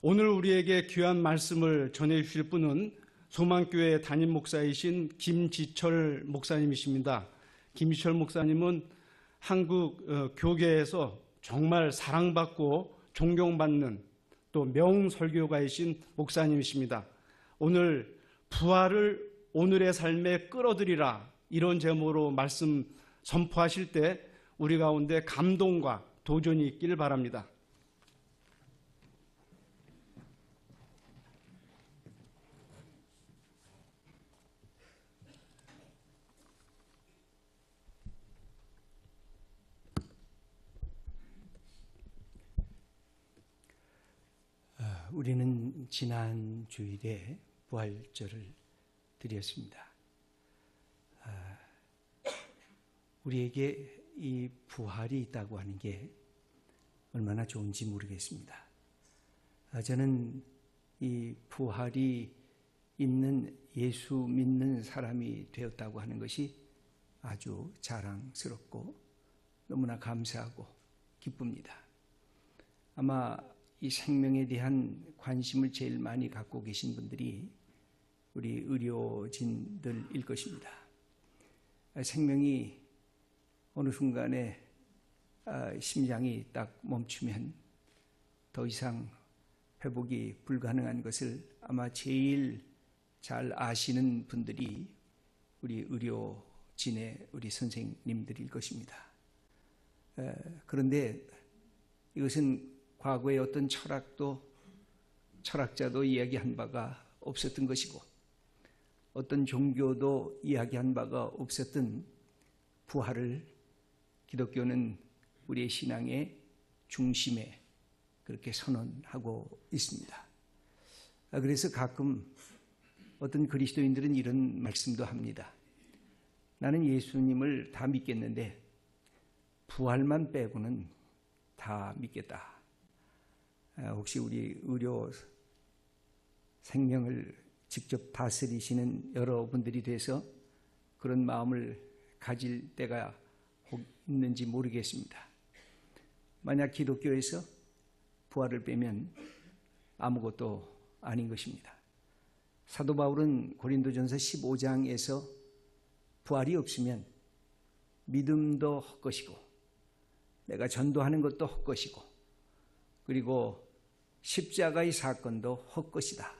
오늘 우리에게 귀한 말씀을 전해주실 분은 소망교회 담임 목사이신 김지철 목사님이십니다. 김지철 목사님은 한국 교계에서 정말 사랑받고 존경받는 또 명설교가이신 목사님이십니다. 오늘 부활을 오늘의 삶에 끌어들이라, 이런 제목으로 말씀 선포하실 때 우리 가운데 감동과 도전이 있길 바랍니다. 우리는 지난 주일에 부활절을 드렸습니다. 우리에게 이 부활이 있다고 하는 게 얼마나 좋은지 모르겠습니다. 저는 이 부활이 있는 예수 믿는 사람이 되었다고 하는 것이 아주 자랑스럽고 너무나 감사하고 기쁩니다. 아마 이 생명에 대한 관심을 제일 많이 갖고 계신 분들이 우리 의료진들일 것입니다. 생명이 어느 순간에 심장이 딱 멈추면 더 이상 회복이 불가능한 것을 아마 제일 잘 아시는 분들이 우리 의료진의 우리 선생님들일 것입니다. 그런데 이것은 과거의 어떤 철학자도 이야기한 바가 없었던 것이고, 어떤 종교도 이야기한 바가 없었던 부활을 기독교는 우리의 신앙의 중심에 그렇게 선언하고 있습니다. 그래서 가끔 어떤 그리스도인들은 이런 말씀도 합니다. 나는 예수님을 다 믿겠는데 부활만 빼고는 다 믿겠다. 혹시 우리 의료 생명을 직접 다스리시는 여러분들이 돼서 그런 마음을 가질 때가 있는지 모르겠습니다. 만약 기독교에서 부활을 빼면 아무것도 아닌 것입니다. 사도 바울은 고린도전서 15장에서 부활이 없으면 믿음도 헛것이고 내가 전도하는 것도 헛것이고 그리고 십자가의 사건도 헛것이다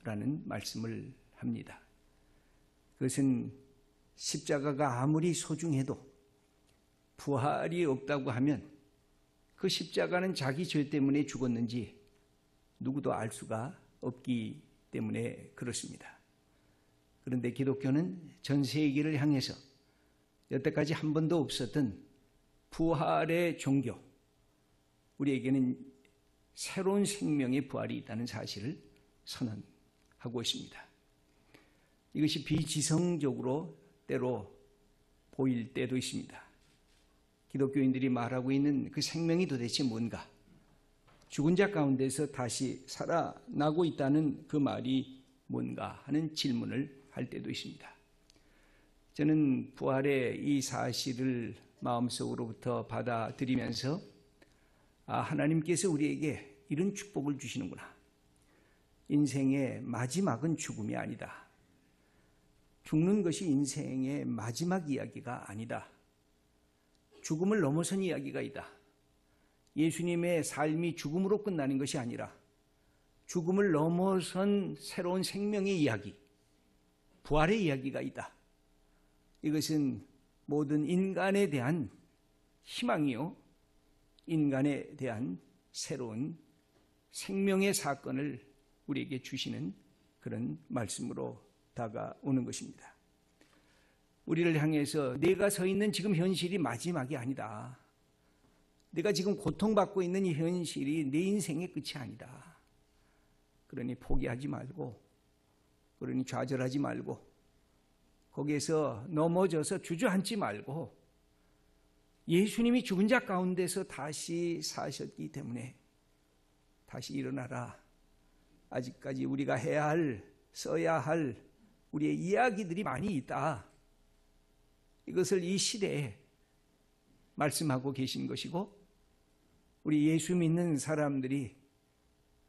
라는 말씀을 합니다. 그것은 십자가가 아무리 소중해도 부활이 없다고 하면 그 십자가는 자기 죄 때문에 죽었는지 누구도 알 수가 없기 때문에 그렇습니다. 그런데 기독교는 전 세계를 향해서 여태까지 한 번도 없었던 부활의 종교, 우리에게는 새로운 생명의 부활이 있다는 사실을 선언하고 있습니다. 이것이 비지성적으로 때로 보일 때도 있습니다. 기독교인들이 말하고 있는 그 생명이 도대체 뭔가, 죽은 자 가운데서 다시 살아나고 있다는 그 말이 뭔가 하는 질문을 할 때도 있습니다. 저는 부활의 이 사실을 마음속으로부터 받아들이면서 하나님께서 우리에게 이런 축복을 주시는구나. 인생의 마지막은 죽음이 아니다. 죽는 것이 인생의 마지막 이야기가 아니다. 죽음을 넘어선 이야기가 있다. 예수님의 삶이 죽음으로 끝나는 것이 아니라 죽음을 넘어선 새로운 생명의 이야기, 부활의 이야기가 있다. 이것은 모든 인간에 대한 희망이요, 인간에 대한 새로운 생명의 사건을 우리에게 주시는 그런 말씀으로 다가오는 것입니다. 우리를 향해서 내가 서 있는 지금 현실이 마지막이 아니다. 내가 지금 고통받고 있는 이 현실이 내 인생의 끝이 아니다. 그러니 포기하지 말고, 그러니 좌절하지 말고, 거기에서 넘어져서 주저앉지 말고, 예수님이 죽은 자 가운데서 다시 사셨기 때문에 다시 일어나라. 아직까지 우리가 해야 할, 써야 할 우리의 이야기들이 많이 있다. 이것을 이 시대에 말씀하고 계신 것이고, 우리 예수 믿는 사람들이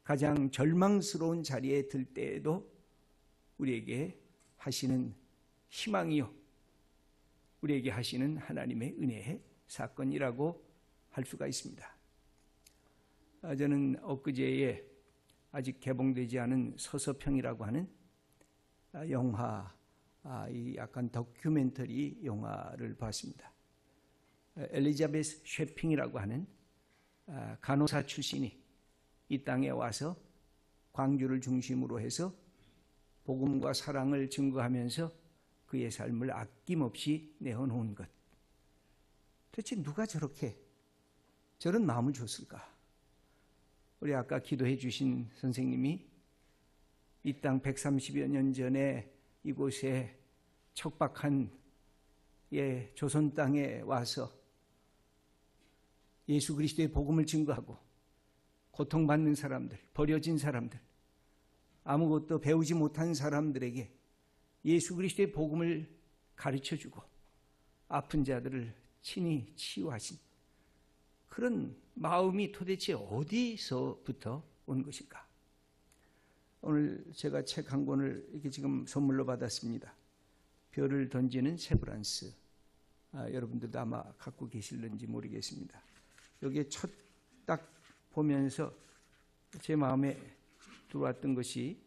가장 절망스러운 자리에 들 때에도 우리에게 하시는 희망이요, 우리에게 하시는 하나님의 은혜의 사건이라고 할 수가 있습니다. 저는 엊그제에 아직 개봉되지 않은 서서평이라고 하는 영화, 이 약간 다큐멘터리 영화를 봤습니다. 엘리자베스 쉐핑이라고 하는 간호사 출신이 이 땅에 와서 광주를 중심으로 해서 복음과 사랑을 증거하면서 그의 삶을 아낌없이 내어놓은 것. 도대체 누가 저런 마음을 줬을까? 우리 아까 기도해 주신 선생님이 이 땅 130여 년 전에 이곳에 척박한 조선 땅에 와서 예수 그리스도의 복음을 증거하고 고통받는 사람들, 버려진 사람들, 아무것도 배우지 못한 사람들에게 예수 그리스도의 복음을 가르쳐주고 아픈 자들을 친히 치유하신 그런 마음이 도대체 어디서부터 온 것일까? 오늘 제가 책 한 권을 이렇게 지금 선물로 받았습니다. 별을 던지는 세브란스. 여러분들도 아마 갖고 계실는지 모르겠습니다. 여기에 딱 보면서 제 마음에 들어왔던 것이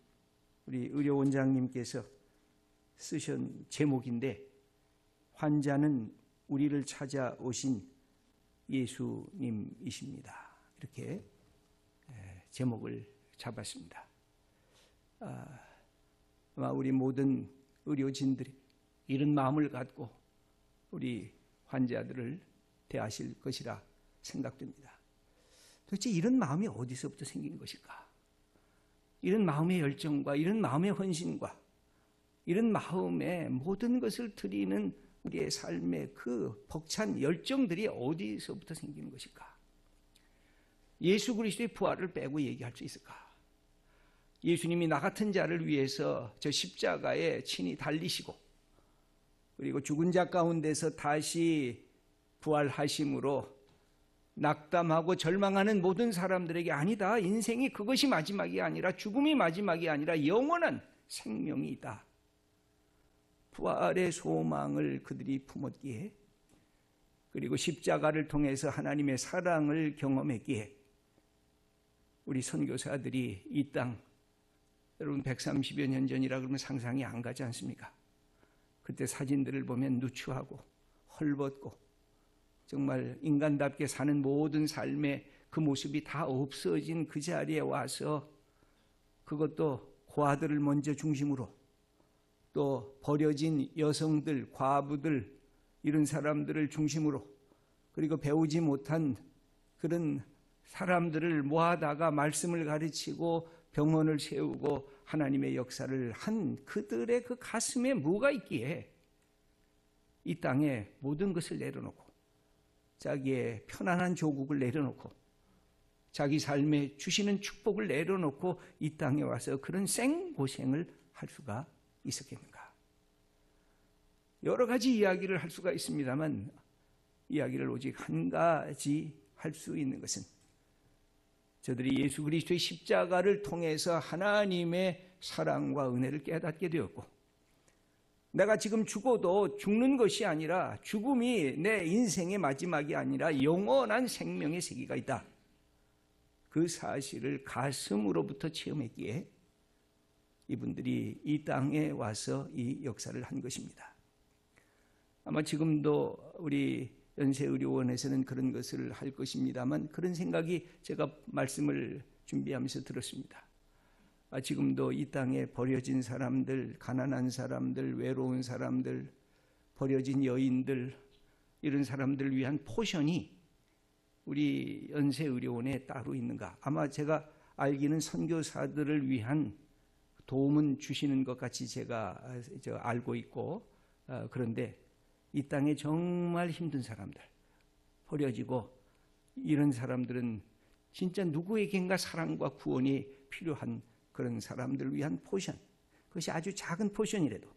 우리 의료원장님께서 쓰신 제목인데, 환자는 우리를 찾아오신 예수님이십니다. 이렇게 제목을 잡았습니다. 아마 우리 모든 의료진들이 이런 마음을 갖고 우리 환자들을 대하실 것이라 생각됩니다. 도대체 이런 마음이 어디서부터 생긴 것일까? 이런 마음의 열정과 이런 마음의 헌신과 이런 마음의 모든 것을 드리는 우리의 삶의 그 벅찬 열정들이 어디서부터 생기는 것일까? 예수 그리스도의 부활을 빼고 얘기할 수 있을까? 예수님이 나 같은 자를 위해서 저 십자가에 친히 달리시고 그리고 죽은 자 가운데서 다시 부활하심으로 낙담하고 절망하는 모든 사람들에게 아니다, 인생이 그것이 마지막이 아니라 죽음이 마지막이 아니라 영원한 생명이 있다. 부활의 소망을 그들이 품었기에, 그리고 십자가를 통해서 하나님의 사랑을 경험했기에 우리 선교사들이 이 땅, 여러분 130여 년 전이라 그러면 상상이 안 가지 않습니까? 그때 사진들을 보면 누추하고 헐벗고 정말 인간답게 사는 모든 삶의 그 모습이 다 없어진 그 자리에 와서, 그것도 고아들을 먼저 중심으로, 또 버려진 여성들, 과부들, 이런 사람들을 중심으로, 그리고 배우지 못한 그런 사람들을 모아다가 말씀을 가르치고 병원을 세우고 하나님의 역사를 한 그들의 그 가슴에 뭐가 있기에 이 땅에 모든 것을 내려놓고 자기의 편안한 조국을 내려놓고 자기 삶에 주시는 축복을 내려놓고 이 땅에 와서 그런 생고생을 할 수가 있었겠는가? 여러 가지 이야기를 할 수가 있습니다만 이야기를 오직 한 가지 할 수 있는 것은, 저들이 예수 그리스도의 십자가를 통해서 하나님의 사랑과 은혜를 깨닫게 되었고, 내가 지금 죽어도 죽는 것이 아니라 죽음이 내 인생의 마지막이 아니라 영원한 생명의 세계가 있다. 그 사실을 가슴으로부터 체험했기에 이분들이 이 땅에 와서 이 역사를 한 것입니다. 아마 지금도 우리 연세의료원에서는 그런 것을 할 것입니다만, 그런 생각이 제가 말씀을 준비하면서 들었습니다. 지금도 이 땅에 버려진 사람들, 가난한 사람들, 외로운 사람들, 버려진 여인들, 이런 사람들을 위한 포션이 우리 연세의료원에 따로 있는가? 아마 제가 알기는 선교사들을 위한 도움은 주시는 것 같이 제가 알고 있고, 그런데 이 땅에 정말 힘든 사람들, 버려지고 이런 사람들은 진짜 누구에겐가 사랑과 구원이 필요한 그런 사람들을 위한 포션, 그것이 아주 작은 포션이라도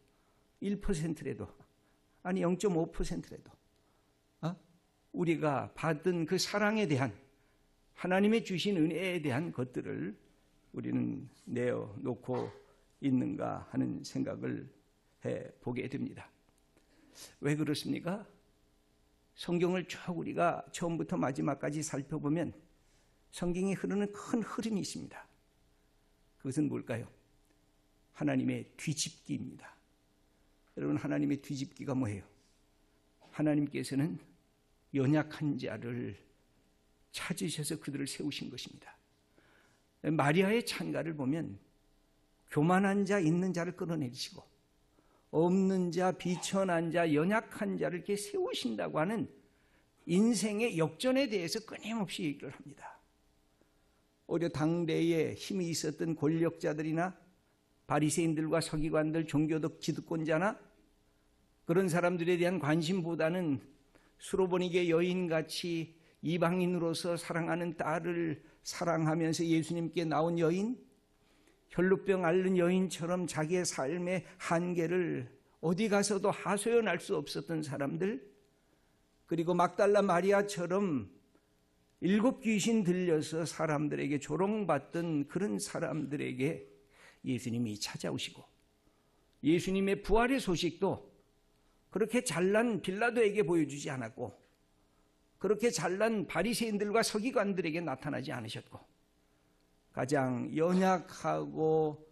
1%라도 아니 0.5%라도 우리가 받은 그 사랑에 대한, 하나님의 주신 은혜에 대한 것들을 우리는 내어놓고 있는가 하는 생각을 해보게 됩니다. 왜 그렇습니까? 성경을 쭉 우리가 처음부터 마지막까지 살펴보면 성경이 흐르는 큰 흐름이 있습니다. 그것은 뭘까요? 하나님의 뒤집기입니다. 여러분, 하나님의 뒤집기가 뭐예요? 하나님께서는 연약한 자를 찾으셔서 그들을 세우신 것입니다. 마리아의 찬가를 보면 교만한 자, 있는 자를 끌어내리시고 없는 자, 비천한 자, 연약한 자를 이렇게 세우신다고 하는 인생의 역전에 대해서 끊임없이 얘기를 합니다. 오히려 당대에 힘이 있었던 권력자들이나 바리새인들과 서기관들, 종교적 기득권자나 그런 사람들에 대한 관심보다는 수로보니게 여인같이 이방인으로서 사랑하는 딸을 사랑하면서 예수님께 나온 여인, 혈루병 앓는 여인처럼 자기의 삶의 한계를 어디 가서도 하소연할 수 없었던 사람들, 그리고 막달라 마리아처럼 7 귀신 들려서 사람들에게 조롱받던 그런 사람들에게 예수님이 찾아오시고, 예수님의 부활의 소식도 그렇게 잘난 빌라도에게 보여주지 않았고, 그렇게 잘난 바리새인들과 서기관들에게 나타나지 않으셨고, 가장 연약하고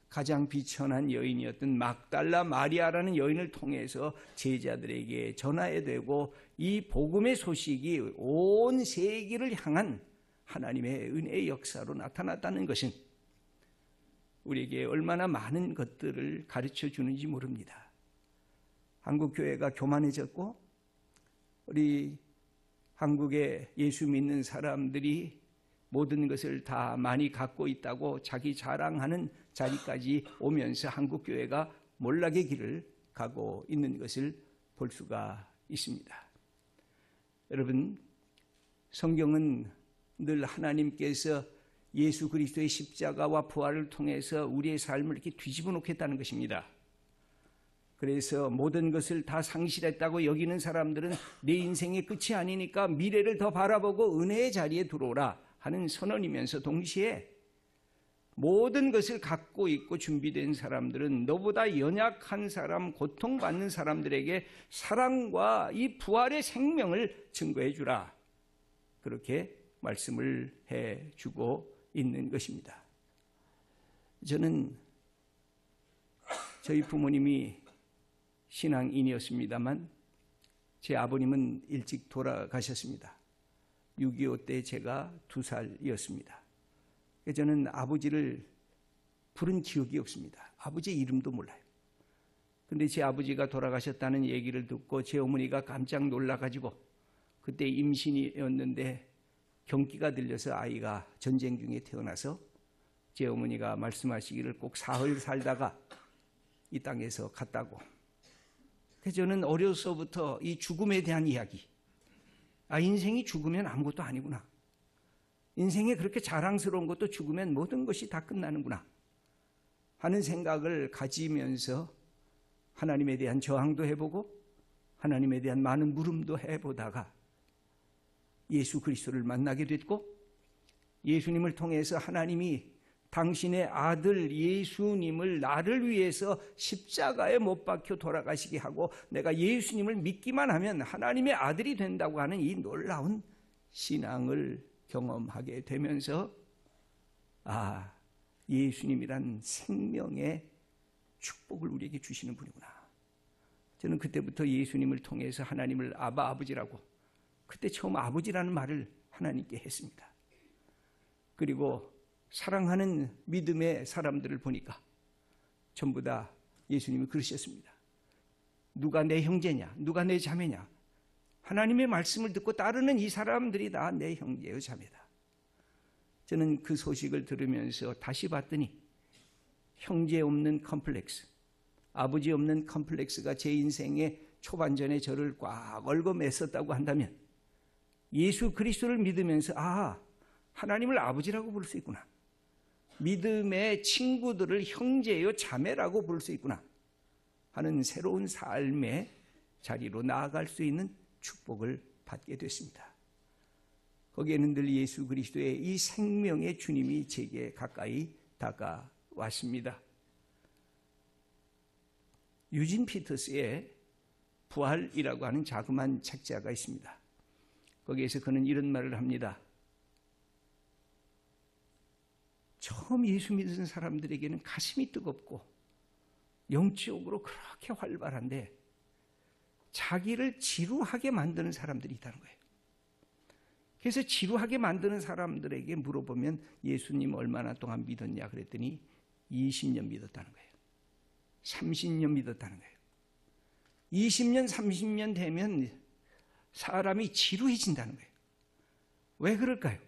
가장 비천한 여인이었던 막달라 마리아라는 여인을 통해서 제자들에게 전하게 되고, 이 복음의 소식이 온 세계를 향한 하나님의 은혜의 역사로 나타났다는 것은 우리에게 얼마나 많은 것들을 가르쳐 주는지 모릅니다. 한국 교회가 교만해졌고, 우리 한국의 예수 믿는 사람들이 모든 것을 다 많이 갖고 있다고 자기 자랑하는 자리까지 오면서 한국 교회가 몰락의 길을 가고 있는 것을 볼 수가 있습니다. 여러분, 성경은 늘 하나님께서 예수 그리스도의 십자가와 부활을 통해서 우리의 삶을 이렇게 뒤집어 놓겠다는 것입니다. 그래서 모든 것을 다 상실했다고 여기는 사람들은 내 인생의 끝이 아니니까 미래를 더 바라보고 은혜의 자리에 들어오라 하는 선언이면서, 동시에 모든 것을 갖고 있고 준비된 사람들은 너보다 연약한 사람, 고통받는 사람들에게 사랑과 이 부활의 생명을 증거해 주라, 그렇게 말씀을 해주고 있는 것입니다. 저는 저희 부모님이 신앙인이었습니다만 제 아버님은 일찍 돌아가셨습니다. 6.25 때 제가 2살이었습니다. 저는 아버지를 부른 기억이 없습니다. 아버지의 이름도 몰라요. 그런데 제 아버지가 돌아가셨다는 얘기를 듣고 제 어머니가 깜짝 놀라가지고, 그때 임신이었는데 경기가 들려서 아이가 전쟁 중에 태어나서 제 어머니가 말씀하시기를 꼭 사흘 살다가 이 땅에서 갔다고. 그래서 저는 어려서부터 이 죽음에 대한 이야기, 인생이 죽으면 아무것도 아니구나, 인생에 그렇게 자랑스러운 것도 죽으면 모든 것이 다 끝나는구나 하는 생각을 가지면서 하나님에 대한 저항도 해보고 하나님에 대한 많은 물음도 해보다가 예수 그리스도를 만나게 됐고, 예수님을 통해서 하나님이 당신의 아들 예수님을 나를 위해서 십자가에 못 박혀 돌아가시게 하고 내가 예수님을 믿기만 하면 하나님의 아들이 된다고 하는 이 놀라운 신앙을 경험하게 되면서, 예수님이란 생명의 축복을 우리에게 주시는 분이구나. 저는 그때부터 예수님을 통해서 하나님을 아바, 아버지라고, 그때 처음 아버지라는 말을 하나님께 했습니다. 그리고 사랑하는 믿음의 사람들을 보니까 전부 다 예수님이 그러셨습니다. 누가 내 형제냐, 누가 내 자매냐, 하나님의 말씀을 듣고 따르는 이 사람들이 다 내 형제요 자매다. 저는 그 소식을 들으면서 다시 봤더니 형제 없는 컴플렉스, 아버지 없는 컴플렉스가 제 인생의 초반전에 저를 꽉 얽어맸었다고 한다면, 예수 그리스도를 믿으면서 하나님을 아버지라고 부를 수 있구나, 믿음의 친구들을 형제요 자매라고 부를 수 있구나 하는 새로운 삶의 자리로 나아갈 수 있는 축복을 받게 됐습니다. 거기에는 늘 예수 그리스도의 이 생명의 주님이 제게 가까이 다가왔습니다. 유진 피터스의 부활이라고 하는 자그마한 책자가 있습니다. 거기에서 그는 이런 말을 합니다. 처음 예수 믿은 사람들에게는 가슴이 뜨겁고 영적으로 그렇게 활발한데 자기를 지루하게 만드는 사람들이 있다는 거예요. 그래서 지루하게 만드는 사람들에게 물어보면 예수님 얼마나 동안 믿었냐 그랬더니 20년 믿었다는 거예요. 30년 믿었다는 거예요. 20년, 30년 되면 사람이 지루해진다는 거예요. 왜 그럴까요?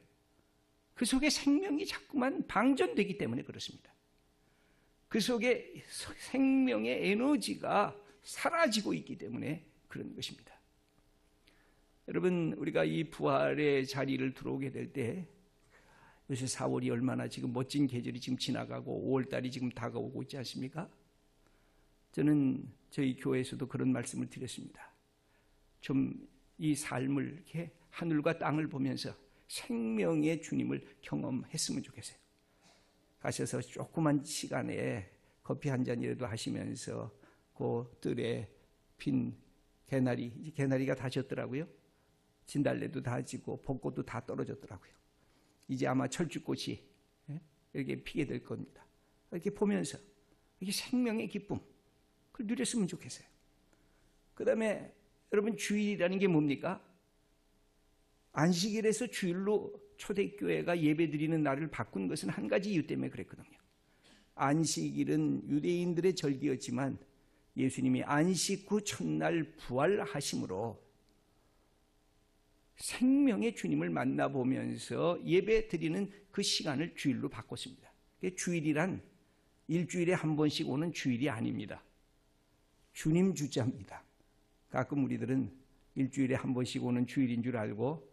그 속에 생명이 자꾸만 방전되기 때문에 그렇습니다. 그 속에 생명의 에너지가 사라지고 있기 때문에 그런 것입니다. 여러분, 우리가 이 부활의 자리를 들어오게 될 때 요새 4월이 얼마나 지금 멋진 계절이 지금 지나가고 5월달이 지금 다가오고 있지 않습니까? 저는 저희 교회에서도 그런 말씀을 드렸습니다. 좀 이 삶을 이렇게 하늘과 땅을 보면서 생명의 주님을 경험했으면 좋겠어요. 가셔서 조그만 시간에 커피 한 잔이라도 하시면서 그 뜰에 핀 개나리, 이제 개나리가 다 졌더라고요. 진달래도 다 지고 벚꽃도 다 떨어졌더라고요. 이제 아마 철쭉꽃이 이렇게 피게 될 겁니다. 이렇게 보면서 이게 생명의 기쁨, 그걸 누렸으면 좋겠어요. 그 다음에 여러분, 주일이라는 게 뭡니까? 안식일에서 주일로 초대교회가 예배드리는 날을 바꾼 것은 한 가지 이유 때문에 그랬거든요. 안식일은 유대인들의 절기였지만 예수님이 안식 후 첫날 부활하심으로 생명의 주님을 만나보면서 예배드리는 그 시간을 주일로 바꿨습니다. 주일이란 일주일에 한 번씩 오는 주일이 아닙니다. 주님 주자입니다. 가끔 우리들은 일주일에 한 번씩 오는 주일인 줄 알고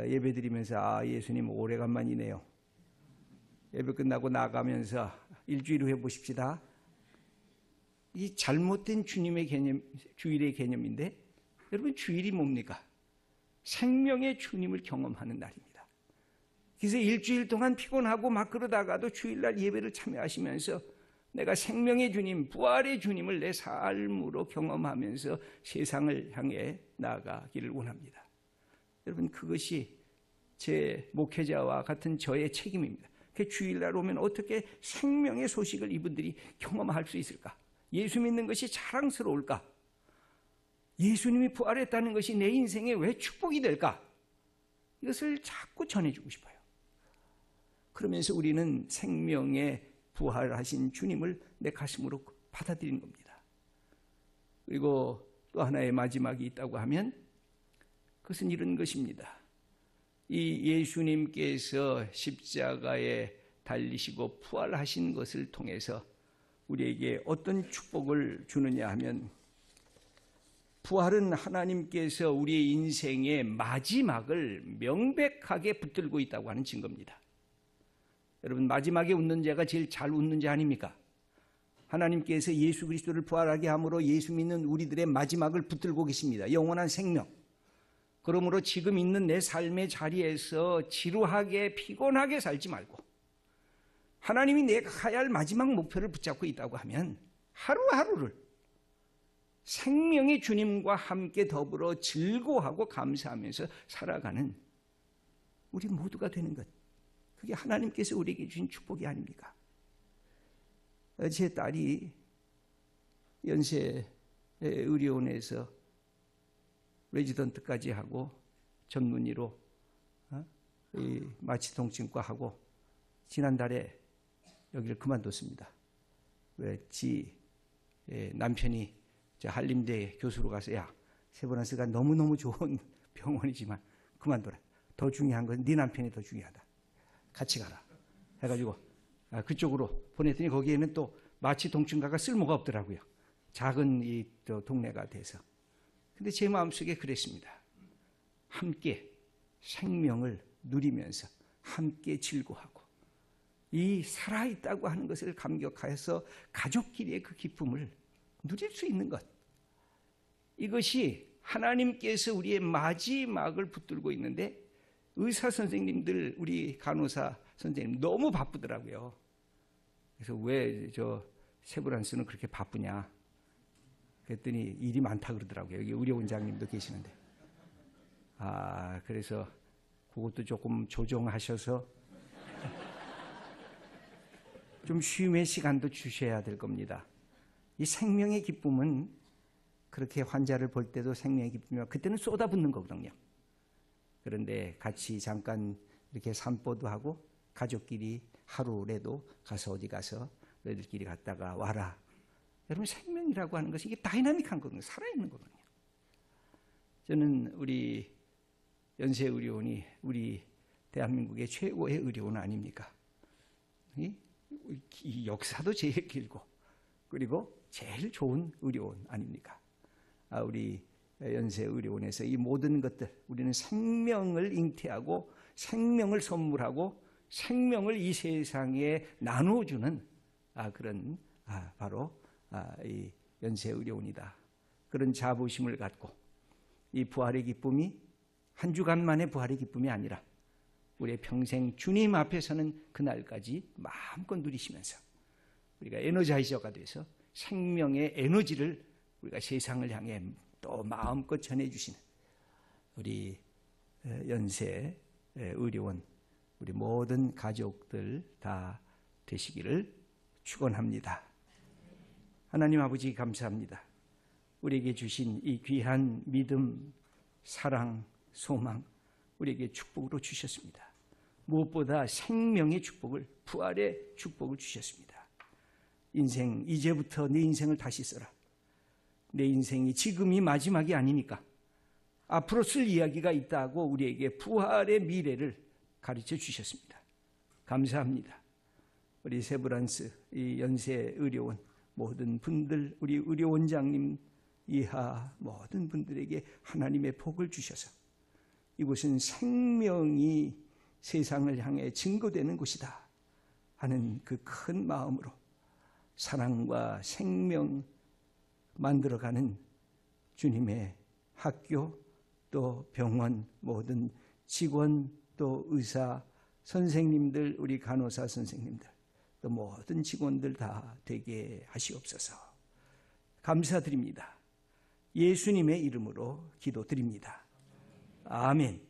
예배드리면서 예수님 오래간만이네요. 예배 끝나고 나가면서 일주일 후에 보십시다. 이 잘못된 주님의 개념, 주일의 개념인데 여러분, 주일이 뭡니까? 생명의 주님을 경험하는 날입니다. 그래서 일주일 동안 피곤하고 막 그러다가도 주일날 예배를 참여하시면서 내가 생명의 주님, 부활의 주님을 내 삶으로 경험하면서 세상을 향해 나아가기를 원합니다. 여러분, 그것이 제 목회자와 같은 저의 책임입니다. 그 주일날 오면 어떻게 생명의 소식을 이분들이 경험할 수 있을까? 예수 믿는 것이 자랑스러울까? 예수님이 부활했다는 것이 내 인생에 왜 축복이 될까? 이것을 자꾸 전해주고 싶어요. 그러면서 우리는 생명의 부활하신 주님을 내 가슴으로 받아들이는 겁니다. 그리고 또 하나의 마지막이 있다고 하면 그것은 이런 것입니다. 이 예수님께서 십자가에 달리시고 부활하신 것을 통해서 우리에게 어떤 축복을 주느냐 하면, 부활은 하나님께서 우리의 인생의 마지막을 명백하게 붙들고 있다고 하는 증거입니다. 여러분, 마지막에 웃는 자가 제일 잘 웃는 자 아닙니까? 하나님께서 예수 그리스도를 부활하게 함으로 예수 믿는 우리들의 마지막을 붙들고 계십니다. 영원한 생명. 그러므로 지금 있는 내 삶의 자리에서 지루하게 피곤하게 살지 말고 하나님이 내가 가야 할 마지막 목표를 붙잡고 있다고 하면 하루하루를 생명의 주님과 함께 더불어 즐거워하고 감사하면서 살아가는 우리 모두가 되는 것, 그게 하나님께서 우리에게 주신 축복이 아닙니까? 제 딸이 연세의료원에서 레지던트까지 하고 전문의로 마취통증과하고 지난달에 여기를 그만뒀습니다. 왜? 남편이 한림대 교수로 가서, 야, 세브란스가 너무너무 좋은 병원이지만 그만둬라. 더 중요한 건 네 남편이 더 중요하다. 같이 가라. 해가지고 그쪽으로 보냈더니 거기에는 또 마취통증과가 쓸모가 없더라고요. 작은 이 동네가 돼서. 근데 제 마음속에 그랬습니다. 함께 생명을 누리면서 함께 즐거워하고 이 살아있다고 하는 것을 감격하여서 가족끼리의 그 기쁨을 누릴 수 있는 것, 이것이 하나님께서 우리의 마지막을 붙들고 있는데 의사 선생님들, 우리 간호사 선생님 너무 바쁘더라고요. 그래서 왜 저 세브란스는 그렇게 바쁘냐? 그랬더니 일이 많다 그러더라고요. 여기 의료원장님도 계시는데. 그래서 그것도 조금 조정하셔서 좀 쉼의 시간도 주셔야 될 겁니다. 이 생명의 기쁨은 그렇게 환자를 볼 때도 생명의 기쁨이면 그때는 쏟아붓는 거거든요. 그런데 같이 잠깐 이렇게 산보도 하고 가족끼리 하루라도 가서 어디 가서 너희들끼리 갔다가 와라. 여러분 생명이라고 하는 것이 이게 다이나믹한 거거든요. 살아있는 거거든요. 저는 우리 연세의료원이 우리 대한민국의 최고의 의료원 아닙니까? 이 역사도 제일 길고 그리고 제일 좋은 의료원 아닙니까? 우리 연세의료원에서 이 모든 것들 우리는 생명을 잉태하고 생명을 선물하고 생명을 이 세상에 나누어주는 그런 바로 이 연세의료원이다. 그런 자부심을 갖고 이 부활의 기쁨이 한 주간만의 부활의 기쁨이 아니라 우리의 평생 주님 앞에 서는 그날까지 마음껏 누리시면서 우리가 에너자이저가 돼서 생명의 에너지를 우리가 세상을 향해 또 마음껏 전해주시는 우리 연세 의료원 우리 모든 가족들 다 되시기를 축원합니다. 하나님 아버지 감사합니다. 우리에게 주신 이 귀한 믿음, 사랑, 소망 우리에게 축복으로 주셨습니다. 무엇보다 생명의 축복을 부활의 축복을 주셨습니다. 인생 이제부터 내 인생을 다시 써라. 내 인생이 지금이 마지막이 아니니까 앞으로 쓸 이야기가 있다고 우리에게 부활의 미래를 가르쳐 주셨습니다. 감사합니다. 우리 세브란스 이 연세의료원 모든 분들 우리 의료원장님 이하 모든 분들에게 하나님의 복을 주셔서 이곳은 생명이 세상을 향해 증거되는 곳이다 하는 그 큰 마음으로 사랑과 생명 만들어가는 주님의 학교 또 병원 모든 직원 또 의사 선생님들 우리 간호사 선생님들 또 모든 직원들 다 되게 하시옵소서. 감사드립니다. 예수님의 이름으로 기도드립니다. 아멘.